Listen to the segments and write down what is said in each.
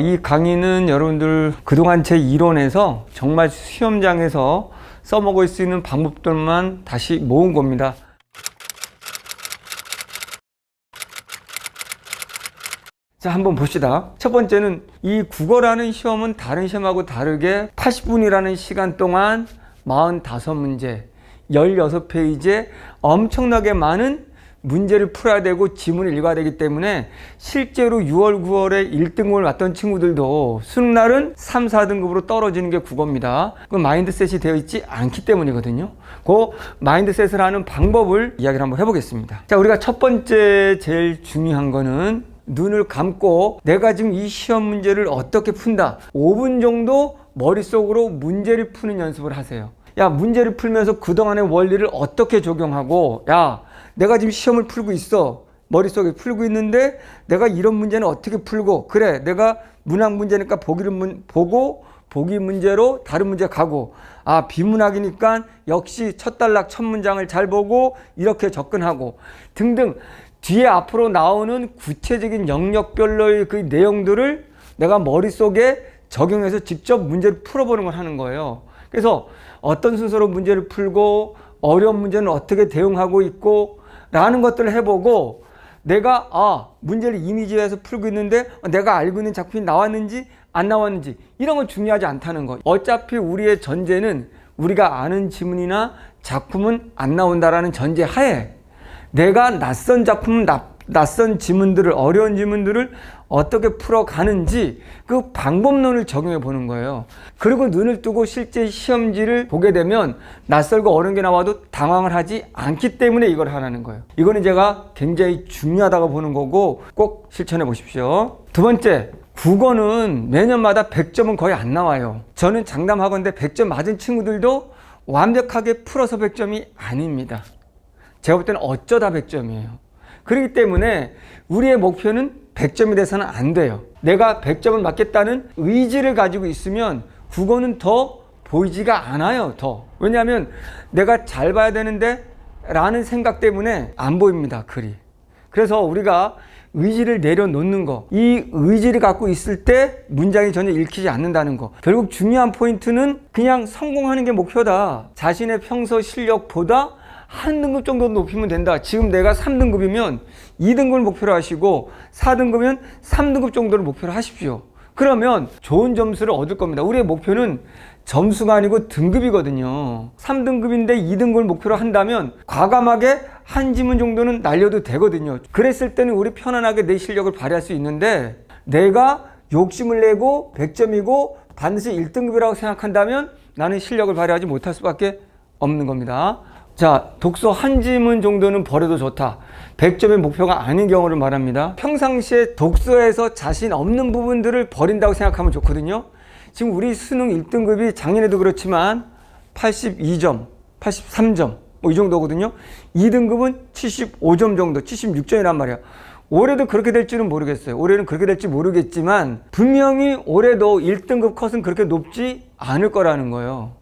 이 강의는 여러분들 그동안 제 이론에서 정말 시험장에서 써먹을 수 있는 방법들만 다시 모은 겁니다. 자, 한번 봅시다. 첫 번째는 이 국어라는 시험은 다른 시험하고 다르게 80분이라는 시간 동안 45문제, 16페이지에 엄청나게 많은 문제를 풀어야 되고 지문을 읽어야 되기 때문에 실제로 6월, 9월에 1등급을 맞던 친구들도 수능날은 3, 4등급으로 떨어지는 게 국어입니다. 그 마인드셋이 되어 있지 않기 때문이거든요. 그 마인드셋을 하는 방법을 이야기를 한번 해보겠습니다. 자, 우리가 첫 번째 제일 중요한 거는 눈을 감고 내가 지금 이 시험 문제를 어떻게 푼다. 5분 정도 머릿속으로 문제를 푸는 연습을 하세요. 야, 문제를 풀면서 그동안의 원리를 어떻게 적용하고, 야, 내가 지금 시험을 풀고 있어. 머릿속에 풀고 있는데 내가 이런 문제는 어떻게 풀고, 그래, 내가 문학 문제니까 보기를 보고 보기 문제로 다른 문제 가고, 비문학이니까 역시 첫 단락 첫 문장을 잘 보고 이렇게 접근하고 등등 뒤에 앞으로 나오는 구체적인 영역별로의 그 내용들을 내가 머릿속에 적용해서 직접 문제를 풀어보는 걸 하는 거예요. 그래서 어떤 순서로 문제를 풀고 어려운 문제는 어떻게 대응하고 있고 라는 것들을 해보고, 내가 문제를 이미지에서 풀고 있는데 내가 알고 있는 작품이 나왔는지 안 나왔는지 이런 건 중요하지 않다는 거. 어차피 우리의 전제는 우리가 아는 지문이나 작품은 안 나온다라는 전제 하에 내가 낯선 작품, 낯선 지문들을, 어려운 지문들을 어떻게 풀어가는지 그 방법론을 적용해 보는 거예요. 그리고 눈을 뜨고 실제 시험지를 보게 되면 낯설고 어려운 게 나와도 당황을 하지 않기 때문에 이걸 하라는 거예요. 이거는 제가 굉장히 중요하다고 보는 거고 꼭 실천해 보십시오. 두 번째, 국어는 매년마다 100점은 거의 안 나와요. 저는 장담하건대 100점 맞은 친구들도 완벽하게 풀어서 100점이 아닙니다. 제가 볼 때는 어쩌다 100점이에요. 그렇기 때문에 우리의 목표는 100점이 돼서는 안 돼요. 내가 100점을 맞겠다는 의지를 가지고 있으면 국어는 더 보이지가 않아요. 왜냐하면 내가 잘 봐야 되는데 라는 생각 때문에 안 보입니다, 글이. 그래서 우리가 의지를 내려놓는 거, 이 의지를 갖고 있을 때 문장이 전혀 읽히지 않는다는 거. 결국 중요한 포인트는 그냥 성공하는 게 목표다. 자신의 평소 실력보다 한 등급 정도 높이면 된다. 지금 내가 3등급이면 2등급을 목표로 하시고 4등급이면 3등급 정도를 목표로 하십시오. 그러면 좋은 점수를 얻을 겁니다. 우리의 목표는 점수가 아니고 등급이거든요. 3등급인데 2등급을 목표로 한다면 과감하게 한 지문 정도는 날려도 되거든요. 그랬을 때는 우리 편안하게 내 실력을 발휘할 수 있는데, 내가 욕심을 내고 100점이고 반드시 1등급이라고 생각한다면 나는 실력을 발휘하지 못할 수밖에 없는 겁니다. 자, 독서 한 지문 정도는 버려도 좋다. 100점의 목표가 아닌 경우를 말합니다. 평상시에 독서에서 자신 없는 부분들을 버린다고 생각하면 좋거든요. 지금 우리 수능 1등급이 작년에도 그렇지만 82점, 83점 이 정도거든요. 2등급은 75점 정도, 76점이란 말이야. 올해도 그렇게 될지는 모르겠어요. 올해는 그렇게 될지 모르겠지만 분명히 올해도 1등급 컷은 그렇게 높지 않을 거라는 거예요.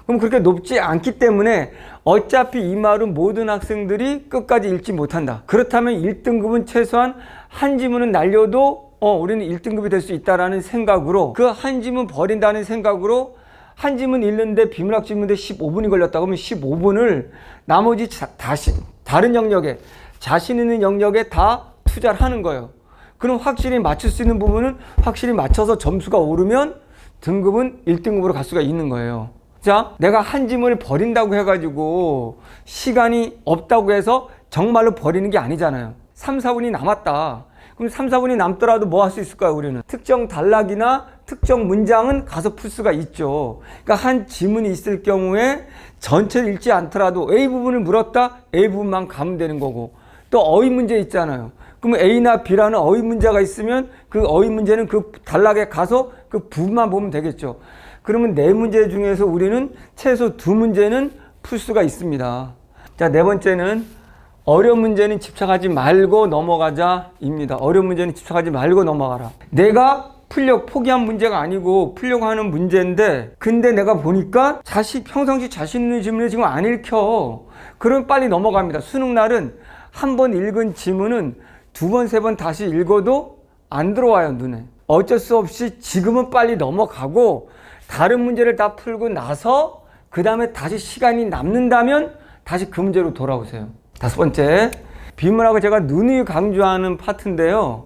그럼 그렇게 높지 않기 때문에 어차피 이 말은 모든 학생들이 끝까지 읽지 못한다. 그렇다면 1등급은 최소한 한 지문은 날려도 우리는 1등급이 될 수 있다라는 생각으로, 그 한 지문 버린다는 생각으로 한 지문 읽는데 비문학 지문인데 15분이 걸렸다 그러면 15분을 나머지 다시 다른 영역에, 자신 있는 영역에 다 투자를 하는 거예요. 그럼 확실히 맞출 수 있는 부분은 확실히 맞춰서 점수가 오르면 등급은 1등급으로 갈 수가 있는 거예요. 자, 내가 한 지문을 버린다고 해가지고 시간이 없다고 해서 정말로 버리는 게 아니잖아요. 3, 4분이 남았다. 그럼 3, 4분이 남더라도 뭐 할 수 있을까요, 우리는? 특정 단락이나 특정 문장은 가서 풀 수가 있죠. 그러니까 한 지문이 있을 경우에 전체를 읽지 않더라도 A 부분을 물었다, A 부분만 가면 되는 거고, 또 어휘 문제 있잖아요. 그러면 A나 B라는 어휘 문제가 있으면 그 어휘 문제는 그 단락에 가서 그 부분만 보면 되겠죠. 그러면 4문제 중에서 우리는 최소 2문제는 풀 수가 있습니다. 자, 네 번째는 어려운 문제는 집착하지 말고 넘어가자 입니다. 어려운 문제는 집착하지 말고 넘어가라. 내가 포기한 문제가 아니고 풀려고 하는 문제인데, 근데 내가 보니까 평상시 자신 있는 지문을 지금 안 읽혀. 그러면 빨리 넘어갑니다. 수능날은 한 번 읽은 지문은 2번, 3번 다시 읽어도 안 들어와요, 눈에. 어쩔 수 없이 지금은 빨리 넘어가고 다른 문제를 다 풀고 나서 그 다음에 다시 시간이 남는다면 다시 그 문제로 돌아오세요. 다섯 번째, 비문학을 제가 누누이 강조하는 파트인데요.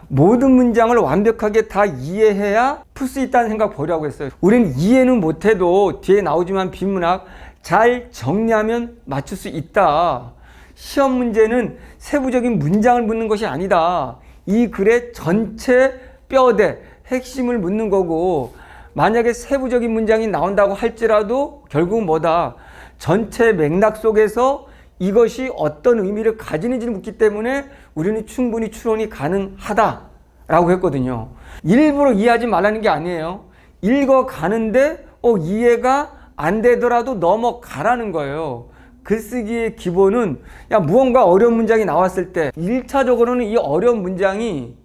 모든 문장을 완벽하게 다 이해해야 풀 수 있다는 생각 버리라고 했어요. 우리는 이해는 못해도 뒤에 나오지만 비문학 잘 정리하면 맞출 수 있다. 시험 문제는 세부적인 문장을 묻는 것이 아니다. 이 글의 전체 뼈대, 핵심을 묻는 거고, 만약에 세부적인 문장이 나온다고 할지라도 결국은 뭐다? 전체 맥락 속에서 이것이 어떤 의미를 가지는지를 묻기 때문에 우리는 충분히 추론이 가능하다라고 했거든요. 일부러 이해하지 말라는 게 아니에요. 읽어가는데 이해가 안 되더라도 넘어가라는 거예요. 글쓰기의 기본은 무언가 어려운 문장이 나왔을 때 1차적으로는 이 어려운 문장이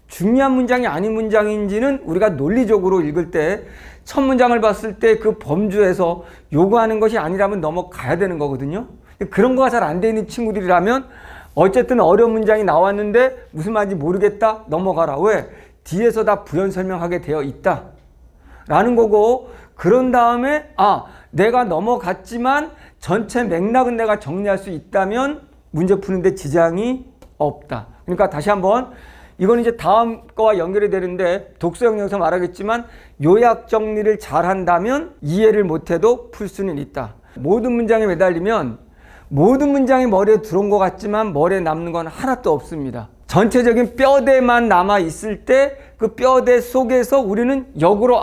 중요한 문장이 아닌 문장인지는 우리가 논리적으로 읽을 때 첫 문장을 봤을 때 그 범주에서 요구하는 것이 아니라면 넘어가야 되는 거거든요. 그런 거가 잘 안 돼 있는 친구들이라면 어쨌든 어려운 문장이 나왔는데 무슨 말인지 모르겠다, 넘어가라. 왜? 뒤에서 다 부연 설명하게 되어 있다 라는 거고, 그런 다음에 내가 넘어갔지만 전체 맥락은 내가 정리할 수 있다면 문제 푸는데 지장이 없다. 그러니까 다시 한번, 이건 이제 다음 거와 연결이 되는데 독서 영역에서 말하겠지만 요약 정리를 잘 한다면 이해를 못해도 풀 수는 있다. 모든 문장에 매달리면 모든 문장이 머리에 들어온 것 같지만 머리에 남는 건 하나도 없습니다. 전체적인 뼈대만 남아 있을 때 그 뼈대 속에서 우리는 역으로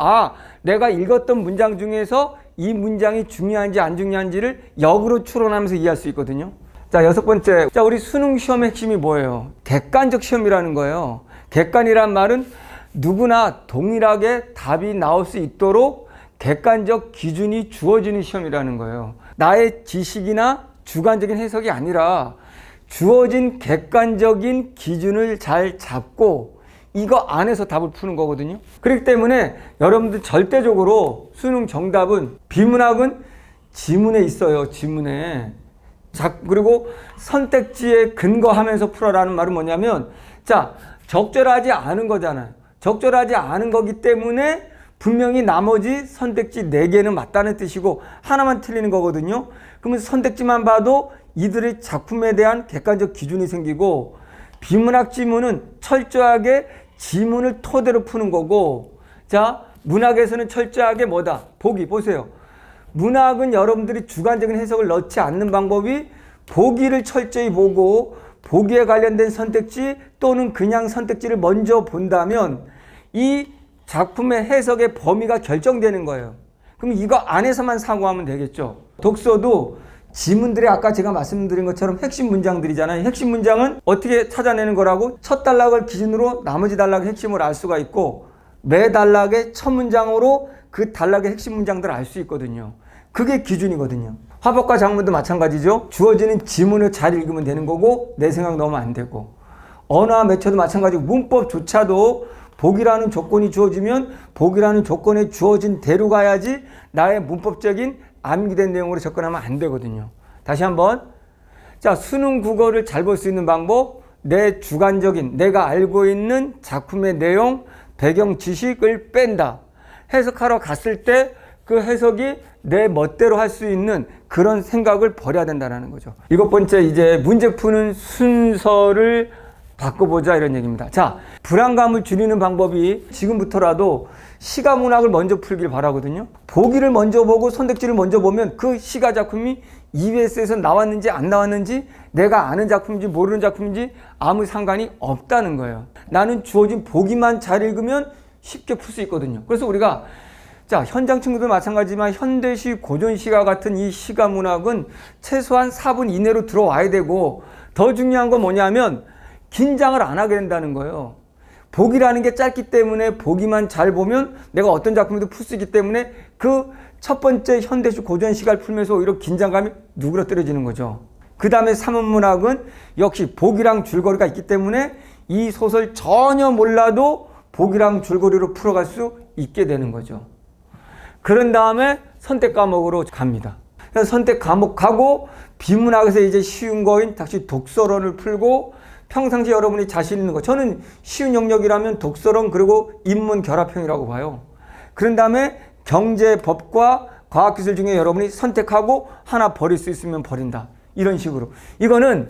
내가 읽었던 문장 중에서 이 문장이 중요한지 안 중요한지를 역으로 추론하면서 이해할 수 있거든요. 자, 여섯 번째. 자, 우리 수능 시험의 핵심이 뭐예요? 객관적 시험이라는 거예요. 객관이란 말은 누구나 동일하게 답이 나올 수 있도록 객관적 기준이 주어지는 시험이라는 거예요. 나의 지식이나 주관적인 해석이 아니라 주어진 객관적인 기준을 잘 잡고 이거 안에서 답을 푸는 거거든요. 그렇기 때문에 여러분들 절대적으로 수능 정답은, 비문학은 지문에 있어요. 지문에. 그리고 선택지에 근거하면서 풀어라는 말은 뭐냐면, 적절하지 않은 거잖아요. 적절하지 않은 거기 때문에 분명히 나머지 선택지 4개는 맞다는 뜻이고 하나만 틀리는 거거든요. 그러면 선택지만 봐도 이들의 작품에 대한 객관적 기준이 생기고, 비문학 지문은 철저하게 지문을 토대로 푸는 거고, 문학에서는 철저하게 뭐다? 보기, 보세요. 문학은 여러분들이 주관적인 해석을 넣지 않는 방법이 보기를 철저히 보고 보기에 관련된 선택지 또는 그냥 선택지를 먼저 본다면 이 작품의 해석의 범위가 결정되는 거예요. 그럼 이거 안에서만 사고하면 되겠죠. 독서도 지문들이 아까 제가 말씀드린 것처럼 핵심 문장들이잖아요. 핵심 문장은 어떻게 찾아내는 거라고? 첫 단락을 기준으로 나머지 단락의 핵심을 알 수가 있고, 매 단락의 첫 문장으로 그 단락의 핵심 문장들을 알 수 있거든요. 그게 기준이거든요. 화법과 작문도 마찬가지죠. 주어지는 지문을 잘 읽으면 되는 거고 내 생각 넣으면 안 되고, 언어와 매체도 마찬가지고 문법조차도 복이라는 조건이 주어지면 복이라는 조건에 주어진 대로 가야지 나의 문법적인 암기된 내용으로 접근하면 안 되거든요. 다시 한번, 수능 국어를 잘 볼 수 있는 방법, 내 주관적인, 내가 알고 있는 작품의 내용, 배경 지식을 뺀다. 해석하러 갔을 때 그 해석이 내 멋대로 할 수 있는 그런 생각을 버려야 된다는 거죠. 일곱 번째, 이제 문제 푸는 순서를 바꿔보자 이런 얘기입니다. 불안감을 줄이는 방법이 지금부터라도 시가 문학을 먼저 풀길 바라거든요. 보기를 먼저 보고 선택지를 먼저 보면 그 시가 작품이 EBS에서 나왔는지 안 나왔는지, 내가 아는 작품인지 모르는 작품인지 아무 상관이 없다는 거예요. 나는 주어진 보기만 잘 읽으면 쉽게 풀 수 있거든요. 그래서 우리가 현장 친구들 마찬가지지만 현대시, 고전시가 같은 이 시가 문학은 최소한 4분 이내로 들어와야 되고, 더 중요한 건 뭐냐면 긴장을 안 하게 된다는 거예요. 보기라는 게 짧기 때문에 보기만 잘 보면 내가 어떤 작품에도 풀 수 있기 때문에 그 첫 번째 현대시, 고전시가를 풀면서 오히려 긴장감이 누그러뜨려지는 거죠. 그 다음에 사문문학은 역시 보기랑 줄거리가 있기 때문에 이 소설 전혀 몰라도 보기랑 줄거리로 풀어갈 수 있게 되는 거죠. 그런 다음에 선택 과목으로 갑니다. 그래서 선택 과목 가고 비문학에서 이제 쉬운 거인 다시 독서론을 풀고 평상시 여러분이 자신 있는 거. 저는 쉬운 영역이라면 독서론 그리고 인문 결합형이라고 봐요. 그런 다음에 경제, 법과 과학기술 중에 여러분이 선택하고 하나 버릴 수 있으면 버린다. 이런 식으로. 이거는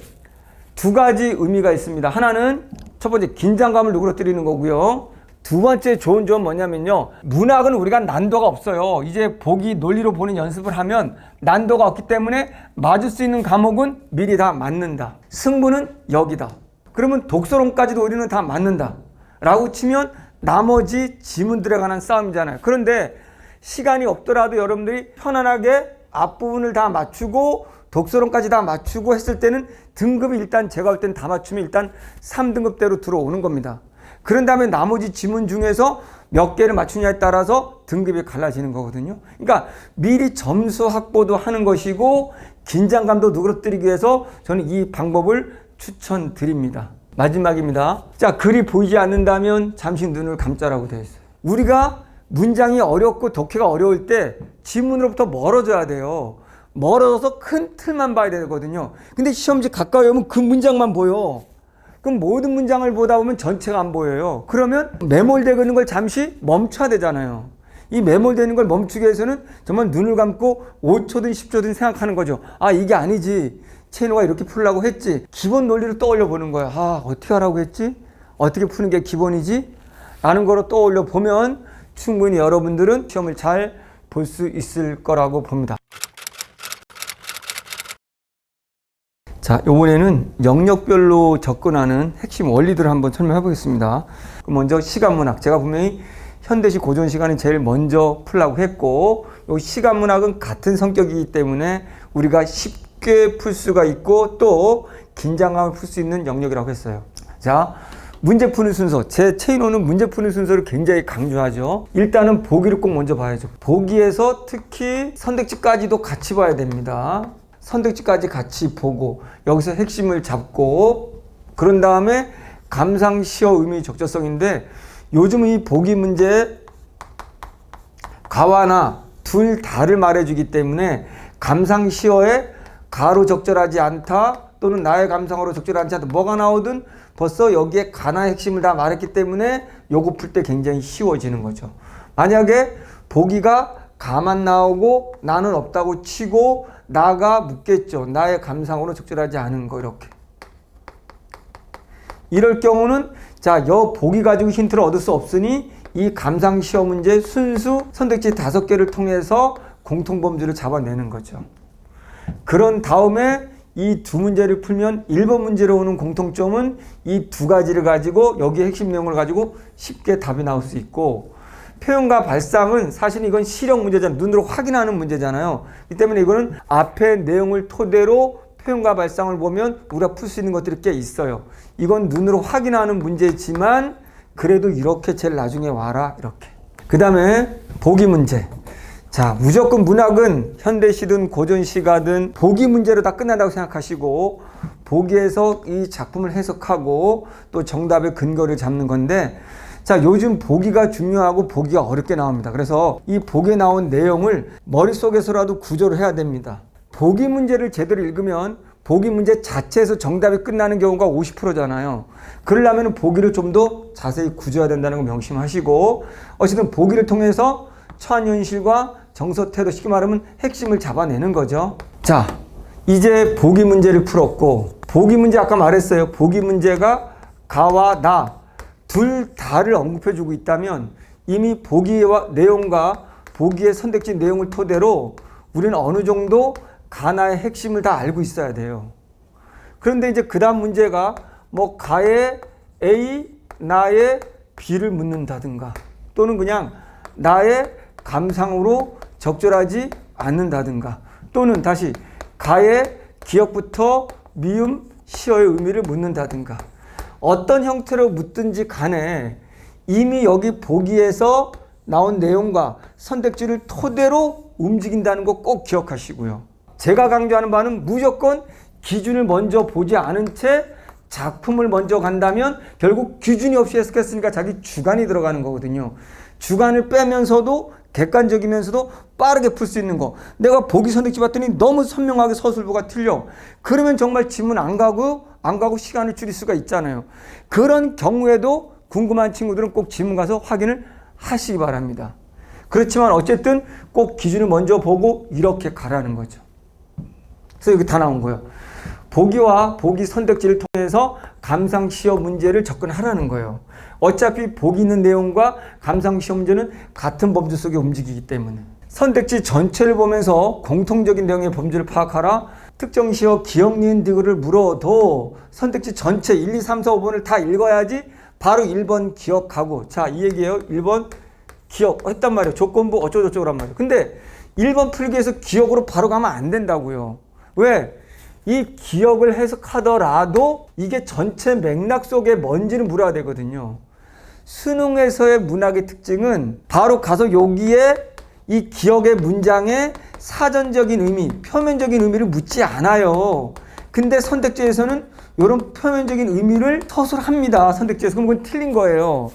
두 가지 의미가 있습니다. 하나는 첫 번째 긴장감을 누그러뜨리는 거고요. 두 번째 좋은 점은 뭐냐면요. 문학은 우리가 난도가 없어요. 이제 보기 논리로 보는 연습을 하면 난도가 없기 때문에 맞을 수 있는 과목은 미리 다 맞는다. 승부는 여기다. 그러면 독서론까지도 우리는 다 맞는다. 라고 치면 나머지 지문들에 관한 싸움이잖아요. 그런데 시간이 없더라도 여러분들이 편안하게 앞부분을 다 맞추고 독서론까지 다 맞추고 했을 때는 등급이 일단 제가 볼 때는 다 맞추면 일단 3등급대로 들어오는 겁니다. 그런 다음에 나머지 지문 중에서 몇 개를 맞추냐에 따라서 등급이 갈라지는 거거든요. 그러니까 미리 점수 확보도 하는 것이고 긴장감도 누그러뜨리기 위해서 저는 이 방법을 추천드립니다. 마지막입니다. 자, 글이 보이지 않는다면 잠시 눈을 감자라고 되어 있어요. 우리가 문장이 어렵고 독해가 어려울 때 지문으로부터 멀어져야 돼요. 멀어져서 큰 틀만 봐야 되거든요. 근데 시험지 가까이 오면 그 문장만 보여. 그럼 모든 문장을 보다 보면 전체가 안 보여요. 그러면 매몰되는 걸 잠시 멈춰야 되잖아요. 이 매몰되는 걸 멈추기 위해서는 정말 눈을 감고 5초든 10초든 생각하는 거죠. 아, 이게 아니지. 채노가 이렇게 풀려고 했지. 기본 논리를 떠올려 보는 거야. 아, 어떻게 하라고 했지? 어떻게 푸는 게 기본이지? 라는 거로 떠올려 보면 충분히 여러분들은 시험을 잘 볼 수 있을 거라고 봅니다. 자, 이번에는 영역별로 접근하는 핵심 원리들을 한번 설명해 보겠습니다. 먼저 시간문학. 제가 분명히 현대시 고전 시간은 제일 먼저 풀라고 했고, 이 시간문학은 같은 성격이기 때문에 우리가 쉽게 풀 수가 있고 또 긴장감을 풀 수 있는 영역이라고 했어요. 자, 문제 푸는 순서. 제 체인호는 문제 푸는 순서를 굉장히 강조하죠. 일단은 보기를 꼭 먼저 봐야죠. 보기에서 특히 선택지까지도 같이 봐야 됩니다. 선택지까지 같이 보고 여기서 핵심을 잡고 그런 다음에 감상시어 의미 적절성인데 요즘은 이 보기 문제 가와나 둘 다를 말해주기 때문에 감상시어에 가로 적절하지 않다 또는 나의 감상어로 적절하지 않다 뭐가 나오든 벌써 여기에 가나의 핵심을 다 말했기 때문에 요거 풀 때 굉장히 쉬워지는 거죠. 만약에 보기가 가만 나오고 나는 없다고 치고 나가 묻겠죠. 나의 감상으로 적절하지 않은 거 이렇게. 이럴 경우는 자, 여 보기 가지고 힌트를 얻을 수 없으니 이 감상시어 문제 순수 선택지 5개를 통해서 공통범주를 잡아내는 거죠. 그런 다음에 이 두 문제를 풀면 1번 문제로 오는 공통점은 이 두 가지를 가지고 여기에 핵심 내용을 가지고 쉽게 답이 나올 수 있고 표현과 발상은 사실 이건 실용 문제잖아요. 눈으로 확인하는 문제잖아요. 이 때문에 이거는 앞에 내용을 토대로 표현과 발상을 보면 우리가 풀 수 있는 것들이 꽤 있어요. 이건 눈으로 확인하는 문제지만 그래도 이렇게 제일 나중에 와라 이렇게. 그 다음에 보기 문제. 자, 무조건 문학은 현대시든 고전시가든 보기 문제로 다 끝난다고 생각하시고 보기에서 이 작품을 해석하고 또 정답의 근거를 잡는 건데 자, 요즘 보기가 중요하고 보기가 어렵게 나옵니다. 그래서 이 보기에 나온 내용을 머릿속에서라도 구조를 해야 됩니다. 보기 문제를 제대로 읽으면 보기 문제 자체에서 정답이 끝나는 경우가 50%잖아요. 그러려면 보기를 좀 더 자세히 구조해야 된다는 거 명심하시고 어쨌든 보기를 통해서 처한현실과 정서태도 쉽게 말하면 핵심을 잡아내는 거죠. 자, 이제 보기 문제를 풀었고 보기 문제 아까 말했어요. 보기 문제가 가와 나 둘 다를 언급해주고 있다면 이미 보기와 내용과 보기의 선택지 내용을 토대로 우리는 어느 정도 가나의 핵심을 다 알고 있어야 돼요. 그런데 이제 그 다음 문제가 뭐 가의 A, 나의 B를 묻는다든가 또는 그냥 나의 감상으로 적절하지 않는다든가 또는 다시 가의 기억부터 미음, 시어의 의미를 묻는다든가 어떤 형태로 묻든지 간에 이미 여기 보기에서 나온 내용과 선택지를 토대로 움직인다는 거 꼭 기억하시고요. 제가 강조하는 바는 무조건 기준을 먼저 보지 않은 채 작품을 먼저 간다면 결국 기준이 없이 해석했으니까 자기 주관이 들어가는 거거든요. 주관을 빼면서도 객관적이면서도 빠르게 풀 수 있는 거. 내가 보기 선택지 봤더니 너무 선명하게 서술부가 틀려. 그러면 정말 지문 안 가고 시간을 줄일 수가 있잖아요. 그런 경우에도 궁금한 친구들은 꼭 지문 가서 확인을 하시기 바랍니다. 그렇지만 어쨌든 꼭 기준을 먼저 보고 이렇게 가라는 거죠. 그래서 여기 다 나온 거예요. 보기와 보기 선택지를 통해서 감상시험 문제를 접근하라는 거예요. 어차피 보기 있는 내용과 감상시험 문제는 같은 범주 속에 움직이기 때문에. 선택지 전체를 보면서 공통적인 내용의 범주를 파악하라. 특정 시어 기억, 니은, 디귿을 물어도 선택지 전체 1, 2, 3, 4, 5번을 다 읽어야지 바로 1번 기억하고. 자, 이 얘기예요. 1번 기억 했단 말이에요. 조건부 어쩌고저쩌고란 말이에요. 근데 1번 풀기 위해서 기억으로 바로 가면 안 된다고요. 왜? 이 기억을 해석하더라도 이게 전체 맥락 속에 뭔지를 물어야 되거든요. 수능에서의 문학의 특징은 바로 가서 여기에 이 기억의 문장의 사전적인 의미, 표면적인 의미를 묻지 않아요. 근데 선택지에서는 이런 표면적인 의미를 서술합니다. 선택지에서. 그럼 그건 틀린 거예요.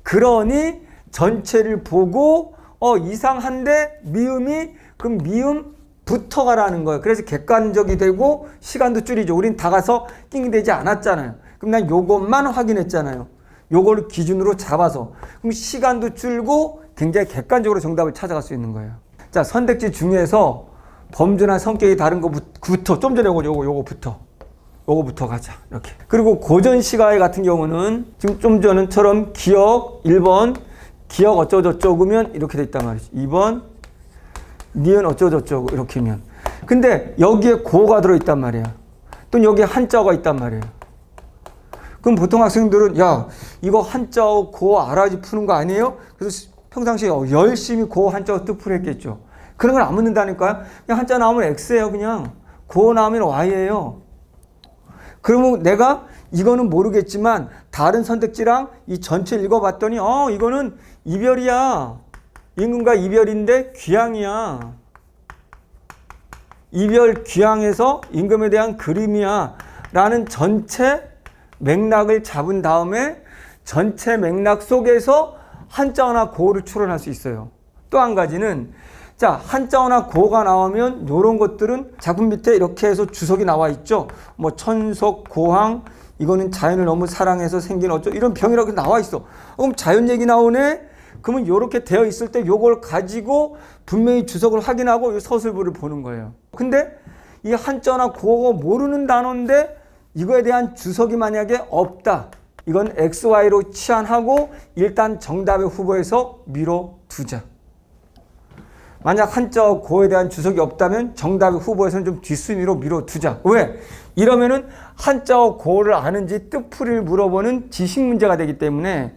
그러니 전체를 보고 이상한데 미음이 그럼 미음부터 가라는 거예요. 그래서 객관적이 되고 시간도 줄이죠. 우린 다 가서 낑기되지 않았잖아요. 그럼 난 요것만 확인했잖아요. 요걸 기준으로 잡아서. 그럼 시간도 줄고 굉장히 객관적으로 정답을 찾아갈 수 있는 거예요. 자, 선택지 중에서 범주나 성격이 다른 거부터 좀 전에 요거부터 가자. 이렇게. 그리고 고전 시가의 같은 경우는 지금 좀 전처럼 기억 1번 기억 어쩌고저쩌고면 이렇게 돼 있단 말이지. 2번 니은 어쩌고저쩌고 이렇게면. 근데 여기에 고가 들어있단 말이야. 또 여기에 한자어가 있단 말이에요. 그럼 보통 학생들은 야 이거 한자어 고 알아야지 푸는 거 아니에요? 그래서 평상시에 열심히 고 한자어 뜻 풀었겠죠. 그런 걸 안 묻는다니까요. 그냥 한자 나오면 X예요. 그냥 고 나오면 Y예요. 그러면 내가 이거는 모르겠지만 다른 선택지랑 이 전체 읽어봤더니 이거는 이별이야. 임금과 이별인데 귀향이야. 이별 귀향에서 임금에 대한 그림이야. 라는 전체 맥락을 잡은 다음에 전체 맥락 속에서 한자어나 고어를 추론할 수 있어요. 또 한 가지는 자 한자어나 고어가 나오면 이런 것들은 작품 밑에 이렇게 해서 주석이 나와 있죠. 뭐 천석, 고항 이거는 자연을 너무 사랑해서 생긴 이런 병이라고 나와 있어. 그럼 자연 얘기 나오네. 그러면 이렇게 되어 있을 때 이걸 가지고 분명히 주석을 확인하고 이 서술부를 보는 거예요. 근데 이 한자어나 고어가 모르는 단어인데 이거에 대한 주석이 만약에 없다. 이건 XY로 치환하고 일단 정답의 후보에서 밀어두자. 만약 한자어 고에 대한 주석이 없다면 정답의 후보에서는 좀 뒷순위로 밀어두자. 왜? 이러면은 한자어 고를 아는지 뜻풀이를 물어보는 지식 문제가 되기 때문에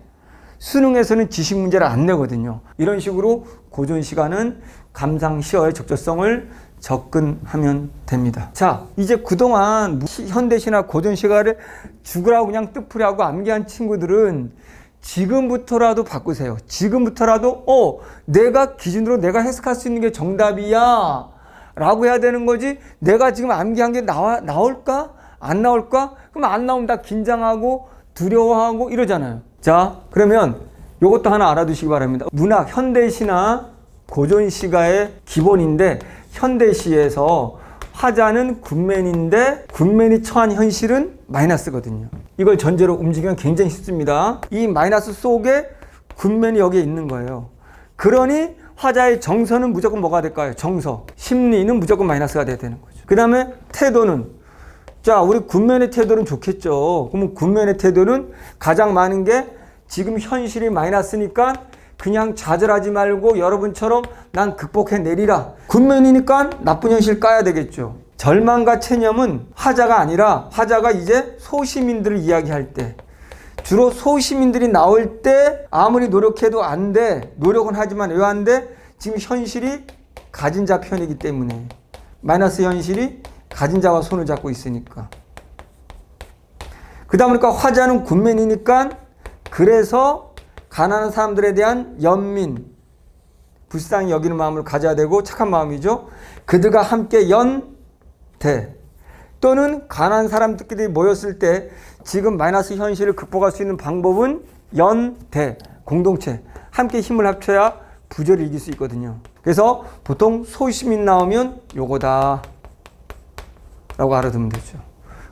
수능에서는 지식 문제를 안 내거든요. 이런 식으로 고전 시간은 감상시어의 적절성을 접근하면 됩니다. 자, 이제 그동안 현대시나 고전 시가를 죽으라고 그냥 뜻풀이하고 암기한 친구들은 지금부터라도 바꾸세요. 지금부터라도 내가 기준으로 내가 해석할 수 있는 게 정답이야 라고 해야 되는 거지. 내가 지금 암기한 게 나올까? 안 나올까? 그럼 안 나오면 다 긴장하고 두려워하고 이러잖아요. 자, 그러면 이것도 하나 알아두시기 바랍니다. 문학, 현대시나 고전시가의 기본인데 현대시에서 화자는 굿맨인데 굿맨이 처한 현실은 마이너스거든요. 이걸 전제로 움직이면 굉장히 쉽습니다. 이 마이너스 속에 굿맨이 여기에 있는 거예요. 그러니 화자의 정서는 무조건 뭐가 될까요? 정서. 심리는 무조건 마이너스가 돼야 되는 거죠. 그 다음에 태도는 자, 우리 굿맨의 태도는 좋겠죠. 그러면 굿맨의 태도는 가장 많은 게 지금 현실이 마이너스니까 그냥 좌절하지 말고 여러분처럼 난 극복해내리라. 굿맨이니까 나쁜 현실 까야 되겠죠. 절망과 체념은 화자가 아니라 화자가 이제 소시민들을 이야기할 때 주로 소시민들이 나올 때 아무리 노력해도 안 돼. 노력은 하지만 왜 안 돼? 지금 현실이 가진 자 편이기 때문에 마이너스 현실이 가진 자와 손을 잡고 있으니까. 그러다 보니까 화자는 굿맨이니까 그래서 가난한 사람들에 대한 연민, 불쌍히 여기는 마음을 가져야 되고 착한 마음이죠. 그들과 함께 연대 또는 가난한 사람들끼리 모였을 때 지금 마이너스 현실을 극복할 수 있는 방법은 연대, 공동체. 함께 힘을 합쳐야 부절을 이길 수 있거든요. 그래서 보통 소시민 나오면 요거다 라고 알아두면 되죠.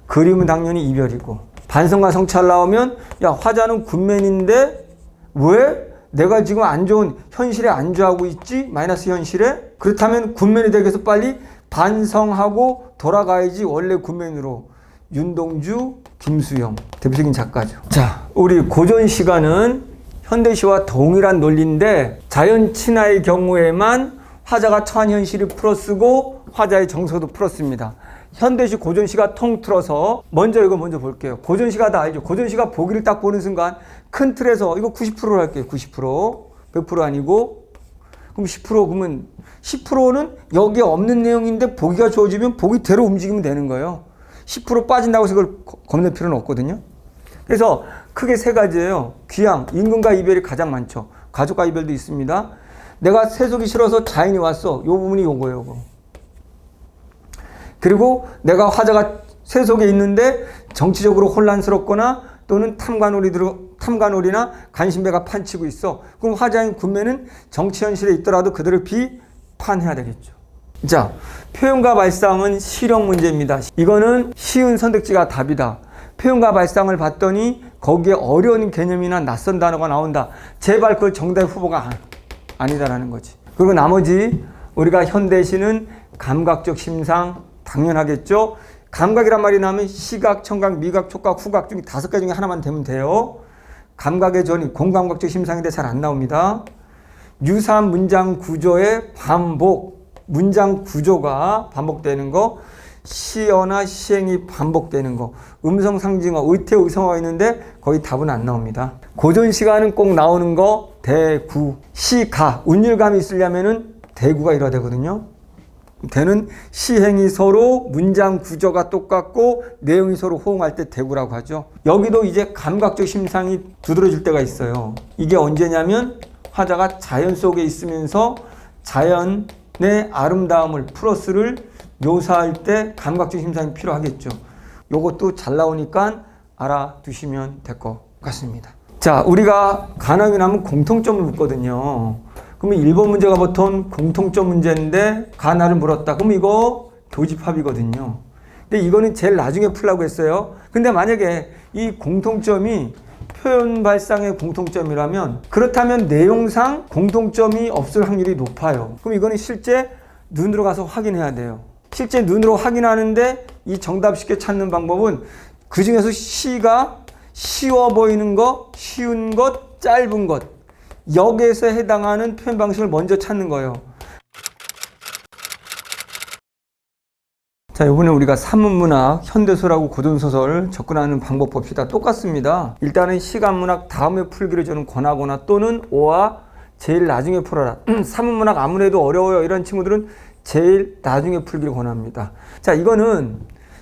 그림은 당연히 이별이고, 반성과 성찰 나오면 야, 화자는 굿맨인데 왜 내가 지금 안 좋은 현실에 안주하고 있지? 마이너스 현실에? 그렇다면 굿맨이 되기 위해서 빨리 반성하고 돌아가야지 원래 굿맨으로. 윤동주, 김수영 대표적인 작가죠. 자, 우리 고전 시가는 현대시와 동일한 논리인데 자연 친화의 경우에만 화자가 처한 현실을 풀어쓰고 화자의 정서도 풀었습니다. 현대시 고전시가 통틀어서 이거 먼저 볼게요. 고전시가 다 알죠. 고전시가 보기를 딱 보는 순간 큰 틀에서 이거 90%로 할게요. 90%. 100% 아니고. 그럼 10% 그러면 10%는 여기에 없는 내용인데 보기가 좋아지면 보기대로 움직이면 되는 거예요. 10% 빠진다고 해서 그걸 겁낼 필요는 없거든요. 그래서 크게 세 가지예요. 귀향, 임금과 이별이 가장 많죠. 가족과 이별도 있습니다. 내가 세속이 싫어서 자인이 왔어. 요 부분이 요거예요. 요거. 그리고 내가 화자가 세속에 있는데 정치적으로 혼란스럽거나 또는 탐관오리나 간신배가 판치고 있어. 그럼 화자인 군매는 정치 현실에 있더라도 그들을 비판해야 되겠죠. 자, 표현과 발상은 실용 문제입니다. 이거는 쉬운 선택지가 답이다. 표현과 발상을 봤더니 거기에 어려운 개념이나 낯선 단어가 나온다. 제발 그걸 정답 후보가 아니다라는 거지. 그리고 나머지 우리가 현대시는 감각적 심상 당연하겠죠. 감각이란 말이 나오면 시각, 청각, 미각, 촉각, 후각 중에 5가지 중에 하나만 되면 돼요. 감각의 전이 공감각적 심상인데 잘 안 나옵니다. 유사한 문장 구조의 반복, 문장 구조가 반복되는 거, 시어나 시행이 반복되는 거, 음성 상징어, 의태 의성어가 있는데 거의 답은 안 나옵니다. 고전 시가는 꼭 나오는 거 대구, 시가, 운율감이 있으려면은 대구가 일어야 되거든요. 대는 시행이 서로 문장 구조가 똑같고 내용이 서로 호응할 때 대구라고 하죠. 여기도 이제 감각적 심상이 두드러질 때가 있어요. 이게 언제냐면 화자가 자연 속에 있으면서 자연의 아름다움을 플러스를 묘사할 때 감각적 심상이 필요하겠죠. 요것도 잘 나오니까 알아두시면 될 것 같습니다. 자, 우리가 가나위 나면 공통점을 묻거든요. 그러면 1번 문제가 보통 공통점 문제인데 가나를 물었다. 그럼 이거 교집합이거든요. 근데 이거는 제일 나중에 풀라고 했어요. 근데 만약에 이 공통점이 표현 발상의 공통점이라면 그렇다면 내용상 공통점이 없을 확률이 높아요. 그럼 이거는 실제 눈으로 가서 확인해야 돼요. 실제 눈으로 확인하는데 이 정답 쉽게 찾는 방법은 그 중에서 시가 쉬워 보이는 것, 쉬운 것, 짧은 것 여기에서 해당하는 표현 방식을 먼저 찾는 거예요. 자, 이번에 우리가 산문문학, 현대소설하고 고전소설 접근하는 방법 봅시다. 똑같습니다. 일단은 시간문학 다음에 풀기를 저는 권하거나 또는 5와 제일 나중에 풀어라. 산문문학 아무래도 어려워요. 이런 친구들은 제일 나중에 풀기를 권합니다. 자, 이거는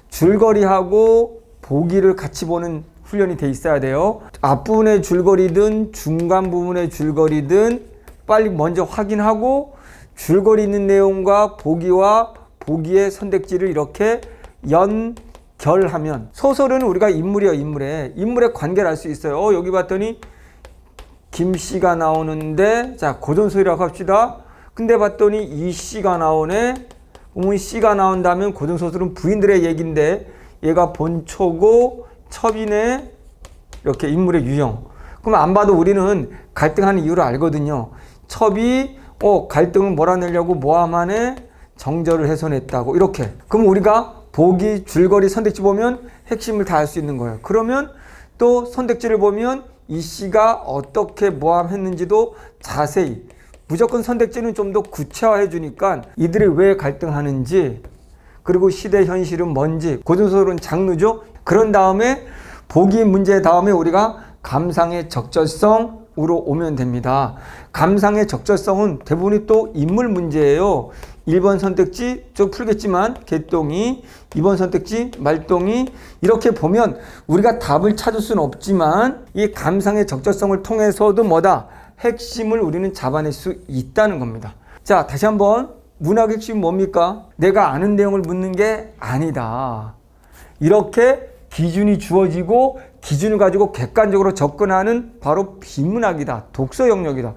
줄거리하고 보기를 같이 보는 훈련이 돼 있어야 돼요. 앞부분의 줄거리든 중간 부분의 줄거리든 빨리 먼저 확인하고 줄거리 있는 내용과 보기와 보기의 선택지를 이렇게 연결하면 소설은 우리가 인물이에요. 인물의 관계를 알 수 있어요. 여기 봤더니 김씨가 나오는데 자 고전소설이라고 합시다. 근데 봤더니 이씨가 나오네. 그러면 씨가 나온다면 고전소설은 부인들의 얘기인데 얘가 본초고 첩이네. 이렇게 인물의 유형. 그럼 안 봐도 우리는 갈등하는 이유를 알거든요. 첩이 갈등은 몰아내려고 모함안에 정절을 훼손했다고 이렇게. 그럼 우리가 보기 줄거리 선택지 보면 핵심을 다 알 수 있는 거예요. 그러면 또 선택지를 보면 이 씨가 어떻게 모함했는지도 자세히 무조건 선택지는 좀 더 구체화해 주니까 이들이 왜 갈등하는지 그리고 시대 현실은 뭔지 고전소설은 장르죠. 그런 다음에 보기 문제 다음에 우리가 감상의 적절성으로 오면 됩니다. 감상의 적절성은 대부분이 또 인물 문제예요. 1번 선택지 좀 풀겠지만 개똥이 2번 선택지 말똥이 이렇게 보면 우리가 답을 찾을 수는 없지만 이 감상의 적절성을 통해서도 뭐다? 핵심을 우리는 잡아낼 수 있다는 겁니다. 자, 다시 한번 문학 핵심은 뭡니까? 내가 아는 내용을 묻는 게 아니다. 이렇게 기준이 주어지고 기준을 가지고 객관적으로 접근하는 바로 비문학이다. 독서 영역이다.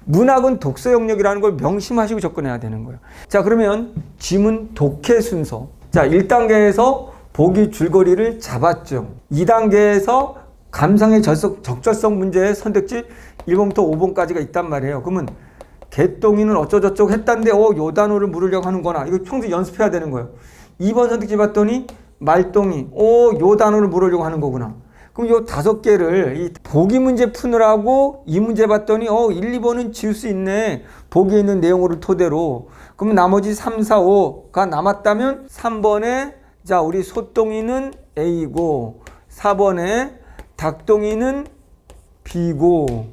문학은 독서 영역이라는 걸 명심하시고 접근해야 되는 거예요. 자, 그러면 지문 독해 순서. 자, 1단계에서 보기 줄거리를 잡았죠. 2단계에서 감상의 적절성 문제의 선택지 1번부터 5번까지가 있단 말이에요. 그러면 개똥이는 어쩌저쩌고 했다는데 요 단어를 물으려고 하는구나. 이거 평소에 연습해야 되는 거예요. 2번 선택지 봤더니 말똥이 요 단어를 물으려고 하는 거구나. 그럼 요 5개를 이 보기 문제 푸느라고 이 문제 봤더니 1, 2번은 지울 수 있네. 보기에 있는 내용을 토대로. 그럼 나머지 3, 4, 5가 남았다면 3번에 자, 우리 소똥이는 A고 4번에 닭똥이는 B고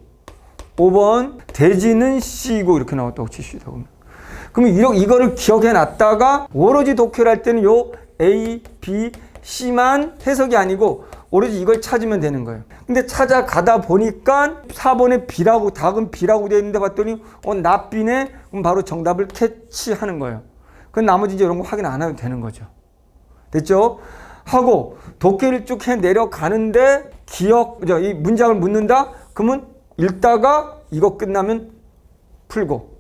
5번 돼지는 C고 이렇게 나왔다고 치시다. 그러면 이거를 기억해 놨다가 오로지 독해를 할 때는 요 A, B, C만 해석이 아니고 오로지 이걸 찾으면 되는 거예요. 근데 찾아가다 보니까 4번에 B라고, 닭은 B라고 되어 있는데 봤더니 나 B네? 그럼 바로 정답을 캐치하는 거예요. 그럼 나머지 이제 이런 거 확인 안 해도 되는 거죠. 됐죠? 하고 독해를 쭉 해 내려가는데 이 문장을 묻는다? 그러면 읽다가 이거 끝나면 풀고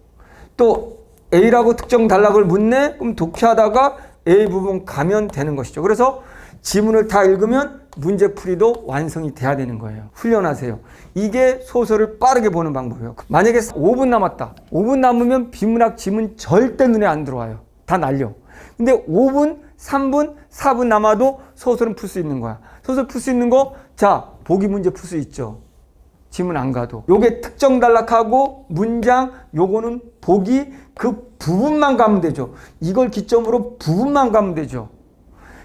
또 A라고 특정 단락을 묻네? 그럼 독해하다가 A 부분 가면 되는 것이죠. 그래서 지문을 다 읽으면 문제풀이도 완성이 돼야 되는 거예요. 훈련하세요. 이게 소설을 빠르게 보는 방법이에요. 만약에 5분 남았다. 5분 남으면 비문학 지문 절대 눈에 안 들어와요. 다 날려. 근데 5분, 3분, 4분 남아도 소설은 풀 수 있는 거야. 소설 풀 수 있는 거, 자, 보기 문제 풀 수 있죠. 지문 안 가도. 요게 특정 단락하고 문장, 요거는 보기 그 부분만 가면 되죠. 이걸 기점으로 부분만 가면 되죠.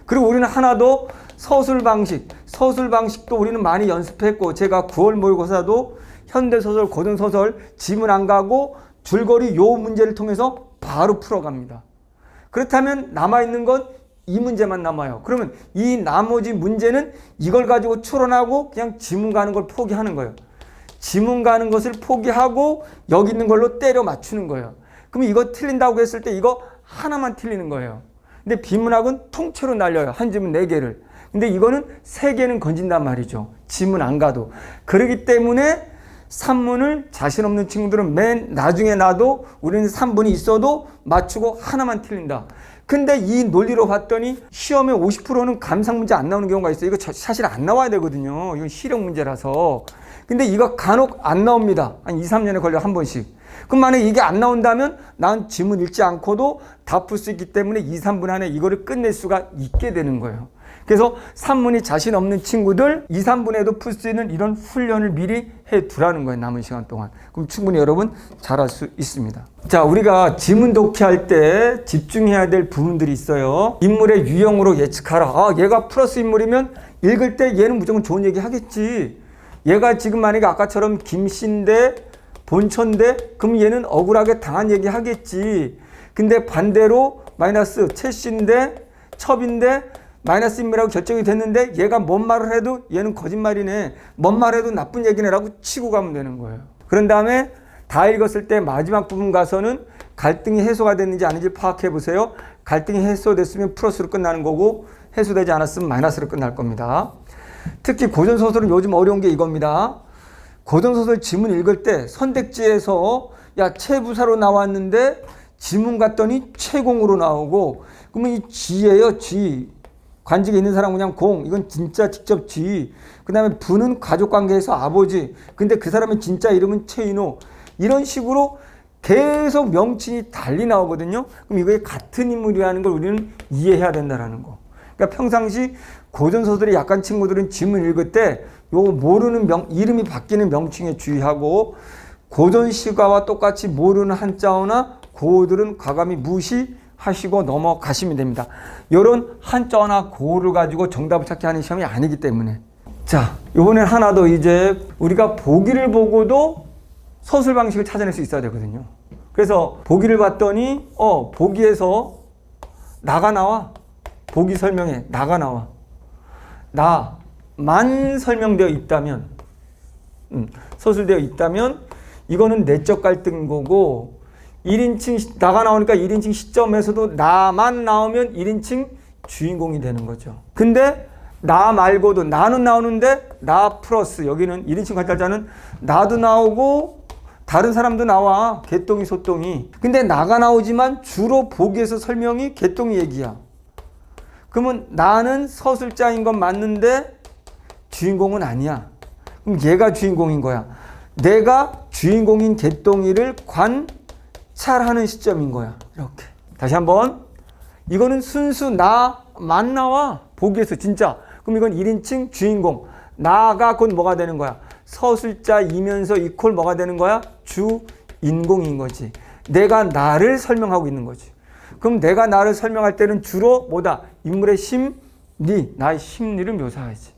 그리고 우리는 하나 더 서술 방식도 우리는 많이 연습했고 제가 9월 모의고사도 현대소설, 고전소설 지문 안 가고 줄거리 요 문제를 통해서 바로 풀어갑니다. 그렇다면 남아있는 건 이 문제만 남아요. 그러면 이 나머지 문제는 이걸 가지고 추론하고 그냥 지문 가는 걸 포기하는 거예요. 지문 가는 것을 포기하고 여기 있는 걸로 때려 맞추는 거예요. 그럼 이거 틀린다고 했을 때 이거 하나만 틀리는 거예요. 근데 비문학은 통째로 날려요. 한 지문 4개를. 근데 이거는 3개는 건진단 말이죠. 지문 안 가도. 그렇기 때문에 3문을 자신 없는 친구들은 맨 나중에 놔도 우리는 3분이 있어도 맞추고 하나만 틀린다. 근데 이 논리로 봤더니 시험에 50%는 감상 문제 안 나오는 경우가 있어요. 이거 사실 안 나와야 되거든요. 이건 실력 문제라서. 근데 이거 간혹 안 나옵니다. 한 2, 3년에 걸려 한 번씩. 그럼 만약에 이게 안 나온다면 난 지문 읽지 않고도 다 풀 수 있기 때문에 2, 3분 안에 이거를 끝낼 수가 있게 되는 거예요. 그래서 3문이 자신 없는 친구들 2, 3분에도 풀 수 있는 이런 훈련을 미리 해 두라는 거예요. 남은 시간 동안. 그럼 충분히 여러분 잘할 수 있습니다. 자, 우리가 지문 독해할 때 집중해야 될 부분들이 있어요. 인물의 유형으로 예측하라. 얘가 플러스 인물이면 읽을 때 얘는 무조건 좋은 얘기 하겠지. 얘가 지금 만약에 아까처럼 김씨인데 본처인데 그럼 얘는 억울하게 당한 얘기 하겠지. 근데 반대로 마이너스 채씨인데 첩인데 마이너스 인물이라고 결정이 됐는데 얘가 뭔 말을 해도 얘는 거짓말이네. 뭔 말을 해도 나쁜 얘기네라고 치고 가면 되는 거예요. 그런 다음에 다 읽었을 때 마지막 부분 가서는 갈등이 해소가 됐는지 아닌지 파악해 보세요. 갈등이 해소됐으면 플러스로 끝나는 거고 해소되지 않았으면 마이너스로 끝날 겁니다. 특히 고전소설은 요즘 어려운 게 이겁니다. 고전소설 지문 읽을 때 선택지에서 야 최부사로 나왔는데 지문 갔더니 최공으로 나오고 그러면 이 쥐예요. 쥐. 관직에 있는 사람은 그냥 공. 이건 진짜 직접 쥐. 그 다음에 부는 가족관계에서 아버지. 근데 그 사람의 진짜 이름은 최인호. 이런 식으로 계속 명칭이 달리 나오거든요. 그럼 이거에 같은 인물이라는 걸 우리는 이해해야 된다는 거. 그러니까 평상시 고전소설이 약한 친구들은 지문 읽을 때 요거 모르는 이름이 바뀌는 명칭에 주의하고 고전시가와 똑같이 모르는 한자어나 고어들은 과감히 무시하시고 넘어가시면 됩니다. 이런 한자어나 고어를 가지고 정답을 찾기 하는 시험이 아니기 때문에. 자, 이번엔 하나 더 이제 우리가 보기를 보고도 서술 방식을 찾아낼 수 있어야 되거든요. 그래서 보기를 봤더니 보기에서 나가 나와. 보기 설명에 나가 나와. 나만 설명되어 있다면 서술되어 있다면 이거는 내적 갈등인 거고 1인칭 나가 나오니까 1인칭 시점에서도 나만 나오면 1인칭 주인공이 되는 거죠. 근데 나 말고도 나는 나오는데 나 플러스 여기는 1인칭 관찰자는 나도 나오고 다른 사람도 나와. 개똥이, 소똥이. 근데 나가 나오지만 주로 보기에서 설명이 개똥이 얘기야. 그러면 나는 서술자인 건 맞는데 주인공은 아니야. 그럼 얘가 주인공인 거야. 내가 주인공인 개똥이를 관찰하는 시점인 거야. 이렇게. 다시 한번. 이거는 순수 나만 나와. 보기에서 진짜. 그럼 이건 1인칭 주인공. 나가 곧 뭐가 되는 거야? 서술자이면서 이퀄 뭐가 되는 거야? 주인공인 거지. 내가 나를 설명하고 있는 거지. 그럼 내가 나를 설명할 때는 주로 뭐다? 인물의 심리, 나의 심리를 묘사하지.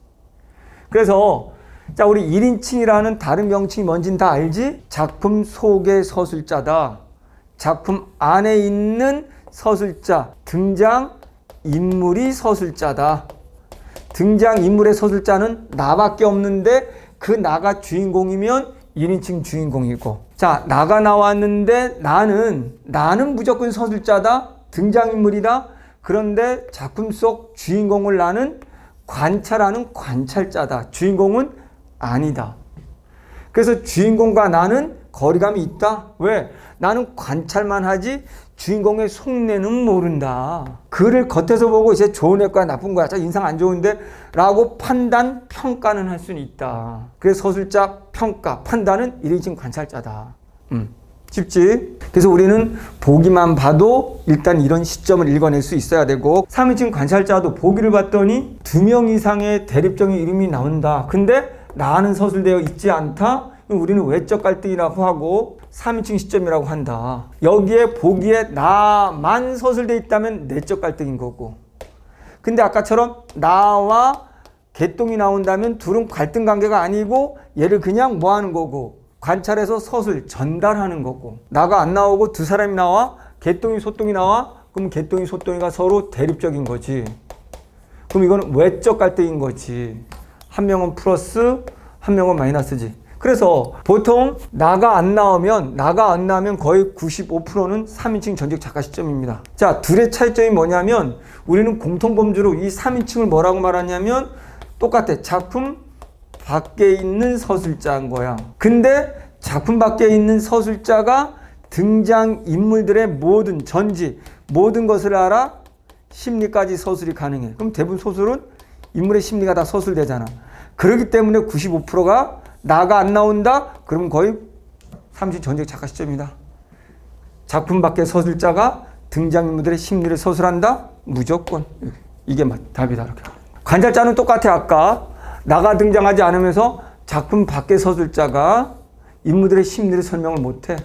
그래서 자, 우리 1인칭이라는 다른 명칭이 뭔지는 다 알지? 작품 속의 서술자다. 작품 안에 있는 서술자, 등장 인물이 서술자다. 등장 인물의 서술자는 나밖에 없는데 그 나가 주인공이면 1인칭 주인공이고, 자, 나가 나왔는데 나는 무조건 서술자다. 등장인물이다. 그런데 작품 속 주인공을 나는 관찰하는 관찰자다. 주인공은 아니다. 그래서 주인공과 나는 거리감이 있다. 왜? 나는 관찰만 하지 주인공의 속내는 모른다. 그를 겉에서 보고 이제 좋은 애과 나쁜 거야. 인상 안 좋은데 라고 판단, 평가는 할 수는 있다. 그래서 서술자, 평가, 판단은 1인칭 관찰자다. 쉽지? 그래서 우리는 보기만 봐도 일단 이런 시점을 읽어낼 수 있어야 되고, 3인칭 관찰자도 보기를 봤더니 2명 이상의 대립적인 이름이 나온다. 근데 나는 서술되어 있지 않다? 우리는 외적 갈등이라고 하고 3인칭 시점이라고 한다. 여기에 보기에 나만 서술되어 있다면 내적 갈등인 거고, 근데 아까처럼 나와 개똥이 나온다면 둘은 갈등 관계가 아니고 얘를 그냥 뭐 하는 거고, 관찰해서 서술 전달하는 거고, 나가 안 나오고 두 사람이 나와, 개똥이 소똥이 나와, 그럼 개똥이 소똥이가 서로 대립적인 거지. 그럼 이거는 외적 갈등인 거지. 한 명은 플러스, 한 명은 마이너스지. 그래서 보통 나가 안 나오면 거의 95%는 3인칭 전직 작가 시점입니다. 자, 둘의 차이점이 뭐냐면 우리는 공통범주로 이 3인칭을 뭐라고 말하냐면 똑같아. 작품 밖에 있는 서술자인 거야. 근데 작품 밖에 있는 서술자가 등장 인물들의 모든 전지, 모든 것을 알아 심리까지 서술이 가능해. 그럼 대부분 소설은 인물의 심리가 다 서술되잖아. 그렇기 때문에 95%가 나가 안 나온다? 그럼 거의 3인칭 전직 작가 시점이다. 작품 밖의 서술자가 등장인물들의 심리를 서술한다? 무조건. 이게 답이다. 이렇게. 관찰자는 똑같아. 아까 나가 등장하지 않으면서 작품 밖의 서술자가 인물들의 심리를 설명을 못해.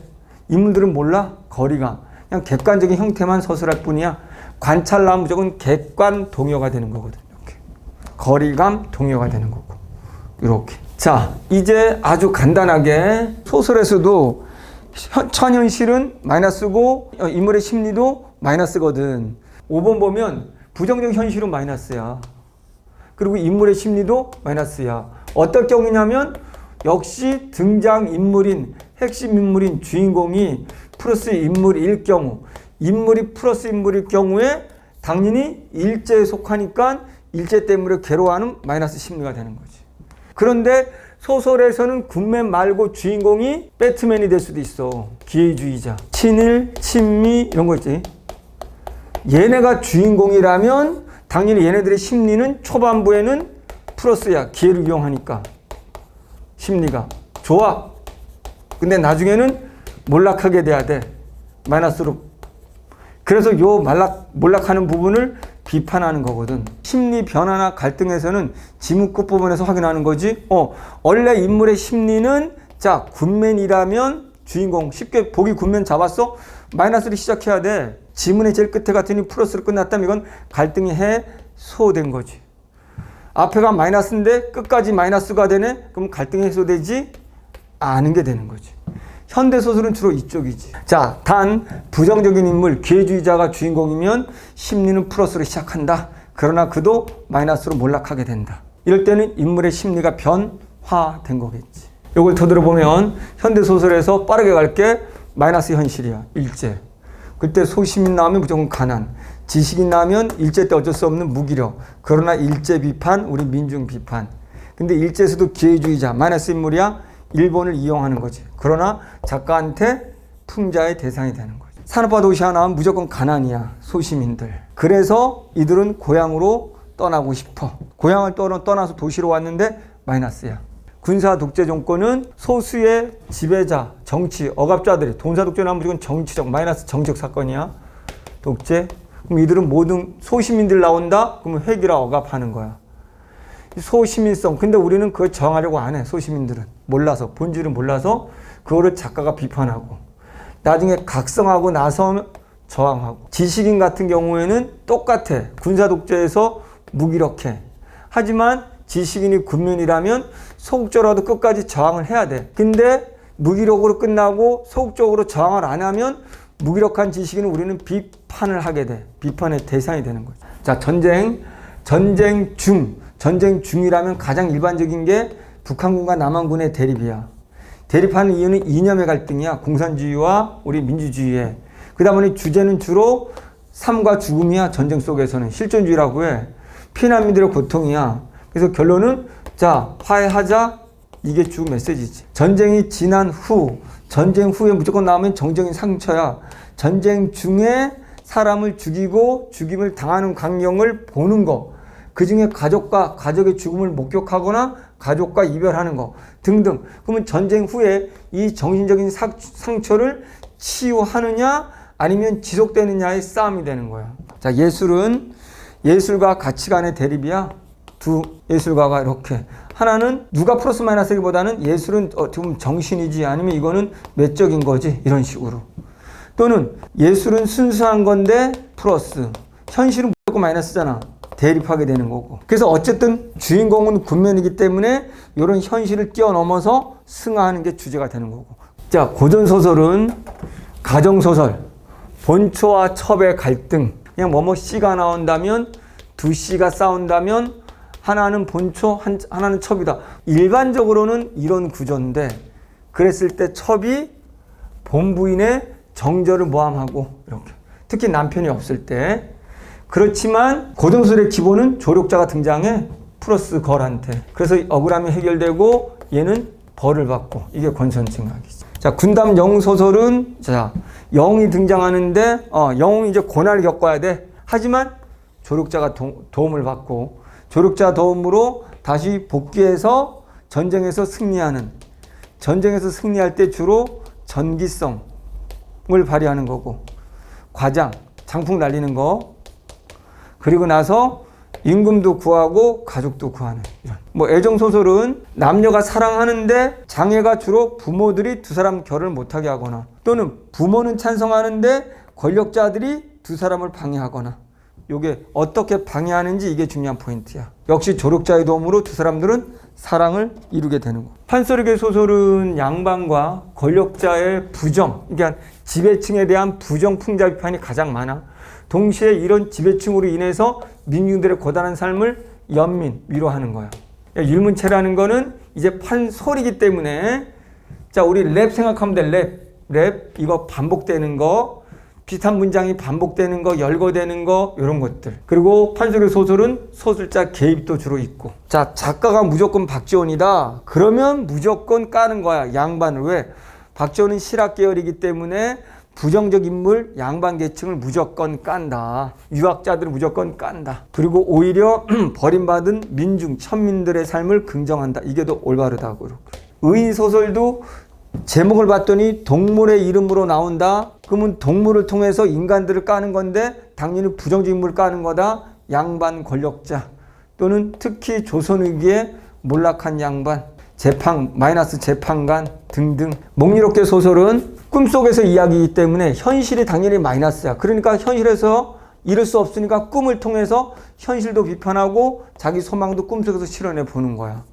인물들은 몰라. 거리가. 그냥 객관적인 형태만 서술할 뿐이야. 관찰라 무조건 객관 동요가 되는 거거든. 이렇게. 거리감 동요가 되는 거고. 이렇게. 자, 이제 아주 간단하게 소설에서도 천현실은 마이너스고 인물의 심리도 마이너스거든. 5번 보면 부정적 현실은 마이너스야. 그리고 인물의 심리도 마이너스야. 어떨 경우냐면 역시 등장인물인 핵심 인물인 주인공이 플러스 인물일 경우, 인물이 플러스 인물일 경우에 당연히 일제에 속하니까 일제 때문에 괴로워하는 마이너스 심리가 되는 거지. 그런데 소설에서는 굿맨 말고 주인공이 배트맨이 될 수도 있어. 기회주의자, 친일, 친미 이런 거 있지. 얘네가 주인공이라면 당연히 얘네들의 심리는 초반부에는 플러스야. 기회를 이용하니까 심리가 좋아. 근데 나중에는 몰락하게 돼야 돼. 마이너스로. 그래서 요 몰락하는 부분을 비판하는 거거든. 심리 변화나 갈등에서는 지문 끝부분에서 확인하는 거지. 원래 인물의 심리는 자, 굿맨이라면 주인공 쉽게 보기 굿맨 잡았어? 마이너스를 시작해야 돼. 지문의 제일 끝에 같으니 플러스로 끝났다면 이건 갈등이 해소된 거지. 앞에가 마이너스인데 끝까지 마이너스가 되네? 그럼 갈등이 해소되지 않은 게 되는 거지. 현대소설은 주로 이쪽이지. 자, 단 부정적인 인물, 기회주의자가 주인공이면 심리는 플러스로 시작한다. 그러나 그도 마이너스로 몰락하게 된다. 이럴 때는 인물의 심리가 변화된 거겠지. 이걸 더 들어보면 현대소설에서 빠르게 갈게 마이너스 현실이야. 일제. 그때 소시민 나오면 무조건 가난. 지식인 나오면 일제 때 어쩔 수 없는 무기력. 그러나 일제 비판, 우리 민중 비판. 근데 일제에서도 기회주의자, 마이너스 인물이야. 일본을 이용하는 거지. 그러나 작가한테 풍자의 대상이 되는 거지. 산업화 도시 하나 하면 무조건 가난이야. 소시민들. 그래서 이들은 고향으로 떠나고 싶어. 고향을 떠나서 도시로 왔는데 마이너스야. 군사 독재 정권은 소수의 지배자, 정치, 억압자들이 돈사 독재는 하면 무조건 정치적, 마이너스 정치적 사건이야. 독재. 그럼 이들은 모든 소시민들 나온다? 그러면 회기라 억압하는 거야. 소시민성. 근데 우리는 그걸 정하려고 안 해. 소시민들은. 몰라서. 본질은 몰라서 그거를 작가가 비판하고. 나중에 각성하고 나서 저항하고. 지식인 같은 경우에는 똑같아. 군사 독재에서 무기력해. 하지만 지식인이 군민이라면 소극적으로라도 끝까지 저항을 해야 돼. 근데 무기력으로 끝나고 소극적으로 저항을 안 하면 무기력한 지식인은 우리는 비판을 하게 돼. 비판의 대상이 되는 거지. 자, 전쟁 중이라면 가장 일반적인 게 북한군과 남한군의 대립이야. 대립하는 이유는 이념의 갈등이야. 공산주의와 우리 민주주의의. 그러다 보니 주제는 주로 삶과 죽음이야. 전쟁 속에서는 실존주의라고 해. 피난민들의 고통이야. 그래서 결론은 자, 화해하자. 이게 주 메시지지. 전쟁이 지난 후, 전쟁 후에 무조건 나오면 정적인 상처야. 전쟁 중에 사람을 죽이고 죽임을 당하는 광경을 보는 거. 그 중에 가족의 죽음을 목격하거나 가족과 이별하는 거 등등. 그러면 전쟁 후에 이 정신적인 상처를 치유하느냐 아니면 지속되느냐의 싸움이 되는 거야. 자, 예술은 예술과 가치관의 대립이야. 두 예술가가 이렇게. 하나는 누가 플러스 마이너스기보다는 예술은 어떻게 보면 정신이지 아니면 이거는 외적인 거지 이런 식으로. 또는 예술은 순수한 건데 플러스. 현실은 무조건 마이너스잖아. 대립하게 되는 거고. 그래서 어쨌든 주인공은 군면이기 때문에 이런 현실을 뛰어넘어서 승화하는 게 주제가 되는 거고. 자, 고전소설은 가정소설. 본초와 첩의 갈등. 그냥 씨가 나온다면 두 씨가 싸운다면 하나는 본초, 하나는 첩이다. 일반적으로는 이런 구조인데 그랬을 때 첩이 본부인의 정절을 모함하고 이렇게. 특히 남편이 없을 때. 그렇지만 고전소설의 기본은 조력자가 등장해. 플러스 걸한테. 그래서 억울함이 해결되고 얘는 벌을 받고. 이게 권선징악이지. 자, 군담 영소설은 자, 영웅이 등장하는데 영웅이 이제 고난을 겪어야 돼. 하지만 조력자가 도움을 받고 조력자 도움으로 다시 복귀해서 전쟁에서 승리하는. 전쟁에서 승리할 때 주로 전기성을 발휘하는 거고 과장, 장풍 날리는 거. 그리고 나서 임금도 구하고 가족도 구하는 이런. 애정소설은 남녀가 사랑하는데 장애가 주로 부모들이 두 사람 결혼을 못하게 하거나 또는 부모는 찬성하는데 권력자들이 두 사람을 방해하거나. 요게 어떻게 방해하는지 이게 중요한 포인트야. 역시 조력자의 도움으로 두 사람들은 사랑을 이루게 되는 거. 판소리계 소설은 양반과 권력자의 부정, 그러니까 지배층에 대한 부정 풍자 비판이 가장 많아. 동시에 이런 지배층으로 인해서 민중들의 고단한 삶을 연민, 위로하는 거야. 율문체라는 거는 이제 판소리이기 때문에 자, 우리 랩 생각하면 돼. 랩 이거 반복되는 거, 비슷한 문장이 반복되는 거, 열거되는 거 이런 것들. 그리고 판소리 소설은 소설자 개입도 주로 있고. 자, 작가가 무조건 박지원이다. 그러면 무조건 까는 거야. 양반을. 왜? 박지원은 실학 계열이기 때문에 부정적 인물, 양반 계층을 무조건 깐다. 유학자들을 무조건 깐다. 그리고 오히려 버림받은 민중, 천민들의 삶을 긍정한다. 이게 더 올바르다고. 의인 소설도 제목을 봤더니 동물의 이름으로 나온다. 그러면 동물을 통해서 인간들을 까는 건데 당연히 부정적 인물을 까는 거다. 양반 권력자 또는 특히 조선위기에 몰락한 양반, 마이너스 재판관 등등. 몽유롭게 소설은 꿈속에서 이야기이기 때문에 현실이 당연히 마이너스야. 그러니까 현실에서 이룰 수 없으니까 꿈을 통해서 현실도 비판하고 자기 소망도 꿈속에서 실현해 보는 거야.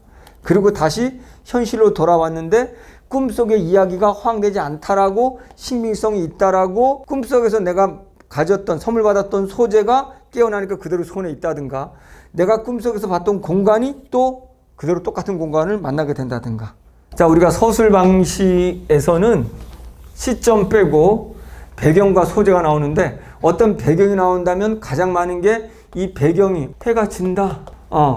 그리고 다시 현실로 돌아왔는데 꿈속의 이야기가 허황되지 않다라고 신빙성이 있다라고 꿈속에서 내가 가졌던 선물 받았던 소재가 깨어나니까 그대로 손에 있다든가 내가 꿈속에서 봤던 공간이 또 그대로 똑같은 공간을 만나게 된다든가. 자, 우리가 서술 방식에서는 시점 빼고 배경과 소재가 나오는데 어떤 배경이 나온다면 가장 많은 게 이 배경이 해가 진다.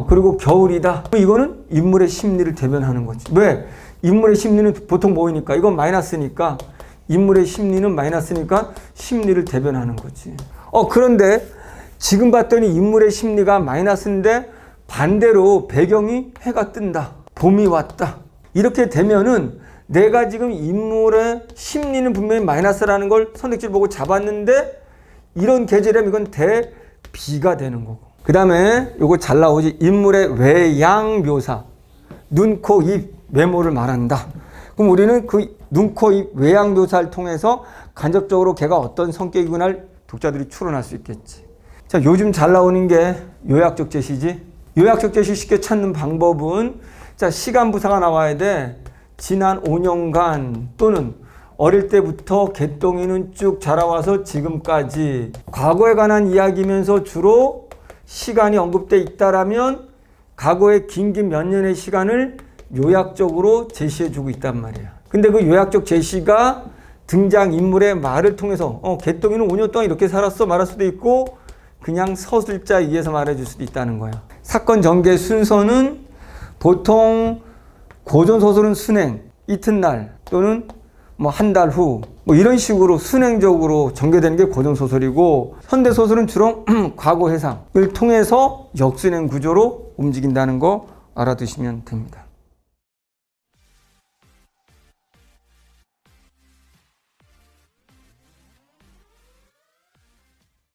그리고 겨울이다. 이거는 인물의 심리를 대변하는 거지. 왜? 인물의 심리는 보통 뭐이니까? 이건 마이너스니까 인물의 심리는 마이너스니까 심리를 대변하는 거지. 그런데 지금 봤더니 인물의 심리가 마이너스인데 반대로 배경이 해가 뜬다. 봄이 왔다. 이렇게 되면은 내가 지금 인물의 심리는 분명히 마이너스라는 걸 선택지를 보고 잡았는데 이런 계절이라면 이건 대비가 되는 거고. 그 다음에 요거 잘 나오지. 인물의 외양 묘사. 눈, 코, 입, 외모를 말한다. 그럼 우리는 그 눈, 코, 입, 외양 묘사를 통해서 간접적으로 걔가 어떤 성격이구나를 독자들이 추론할 수 있겠지. 자, 요즘 잘 나오는 게 요약적 제시지. 요약적 제시 쉽게 찾는 방법은 자, 시간 부사가 나와야 돼. 지난 5년간 또는 어릴 때부터 개똥이는 쭉 자라와서 지금까지 과거에 관한 이야기면서 주로 시간이 언급돼 있다라면 과거의 긴 몇 년의 시간을 요약적으로 제시해주고 있단 말이야. 근데 그 요약적 제시가 등장인물의 말을 통해서 개똥이는 5년 동안 이렇게 살았어 말할 수도 있고 그냥 서술자 위에서 말해줄 수도 있다는 거야. 사건 전개 순서는 보통 고전소설은 순행, 이튿날 또는 뭐 한 달 후 뭐 이런 식으로 순행적으로 전개되는 게 고전소설이고 현대소설은 주로 과거 해상을 통해서 역순행 구조로 움직인다는 거 알아두시면 됩니다.